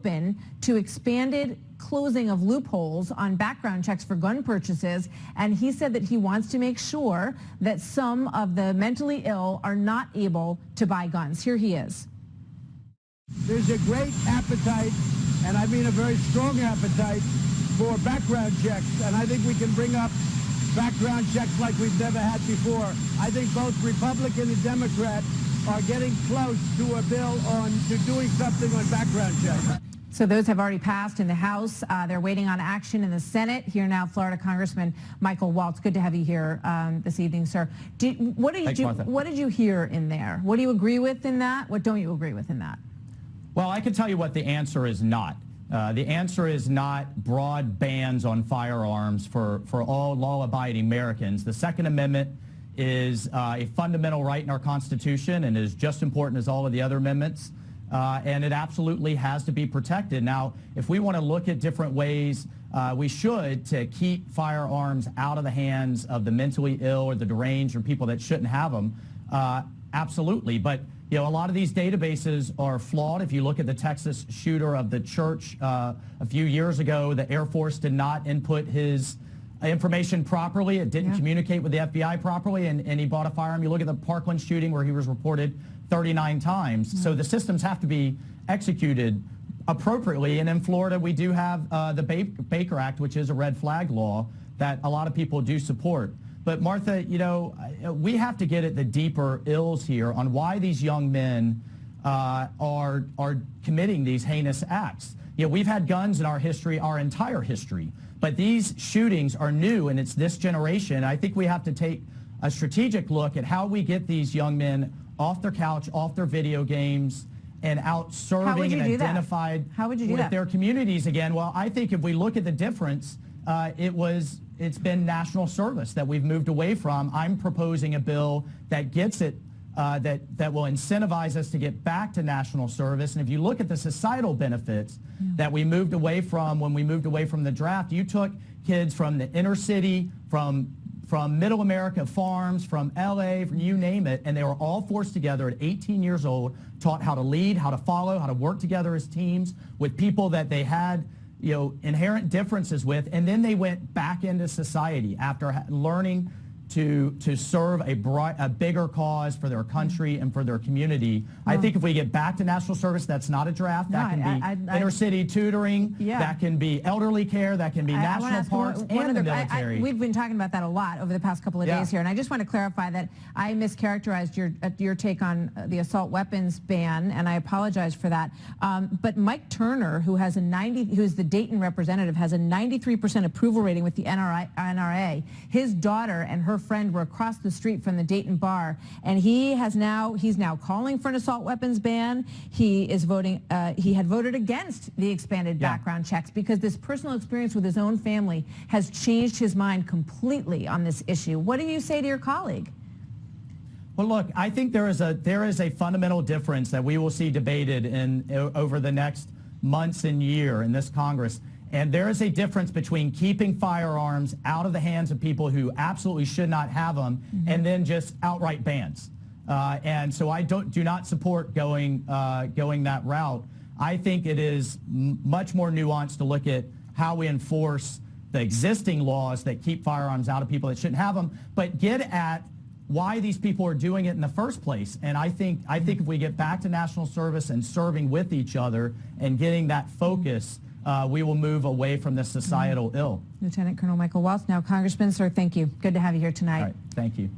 open to expanded closing of loopholes on background checks for gun purchases, and he said that he wants to make sure that some of the mentally ill are not able to buy guns. Here he is. There's a great appetite, and I mean a very strong appetite, for background checks, and I think we can bring up background checks like we've never had before. I think both Republican and Democrat are getting close to a bill to doing something on background checks. So those have already passed in the House. They're waiting on action in the Senate. Here now, Florida Congressman Michael Waltz. Good to have you here this evening, sir. What did you hear in there? What do you agree with in that? What don't you agree with in that? Well, I can tell you what the answer is not. The answer is not broad bans on firearms for all law-abiding Americans. The Second Amendment is a fundamental right in our Constitution and is just important as all of the other amendments. And it absolutely has to be protected. Now, if we want to look at different ways we should to keep firearms out of the hands of the mentally ill or the deranged or people that shouldn't have them, absolutely. But you know, a lot of these databases are flawed. If you look at the Texas shooter of the church a few years ago, the Air Force did not input his information properly. It didn't communicate with the FBI properly, and he bought a firearm. You look at the Parkland shooting where he was reported 39 times. So the systems have to be executed appropriately. And in Florida, we do have the Baker Act, which is a red flag law that a lot of people do support. But Martha, you know, we have to get at the deeper ills here on why these young men are committing these heinous acts. You know, we've had guns in our history, our entire history, but these shootings are new, and it's this generation. I think we have to take a strategic look at how we get these young men off their couch, off their video games, and out serving and identified with their communities again. Well, I think if we look at the difference, it's been national service that we've moved away from. I'm proposing a bill that gets it, that will incentivize us to get back to national service. And if you look at the societal benefits that we moved away from when we moved away from the draft, you took kids from the inner city, from middle America farms, from LA, from you name it, and they were all forced together at 18 years old, taught how to lead, how to follow, how to work together as teams with people that they had, you know, inherent differences with, and then they went back into society after learning to serve a bigger cause for their country and for their community. I think if we get back to national service, that's not a draft. That can be inner city tutoring. That can be elderly care. That can be national parks and the military. We've been talking about that a lot over the past couple of days here, and I just want to clarify that I mischaracterized your take on the assault weapons ban, and I apologize for that. But Mike Turner, who is the Dayton representative, has a 93% approval rating with the NRA. His daughter and her friend were across the street from the Dayton bar, and he's now calling for an assault weapons ban. He is voting. He had voted against the expanded background checks because this personal experience with his own family has changed his mind completely on this issue. What do you say to your colleague? Well, look, I think there is a fundamental difference that we will see debated over the next months and year in this Congress. And there is a difference between keeping firearms out of the hands of people who absolutely should not have them and then just outright bans. And so I do not support going that route. I think it is much more nuanced to look at how we enforce the existing laws that keep firearms out of people that shouldn't have them, but get at why these people are doing it in the first place. And I think if we get back to national service and serving with each other and getting that focus, we will move away from this societal ill. Lieutenant Colonel Michael Waltz. Now, Congressman, sir, thank you. Good to have you here tonight. All right, thank you.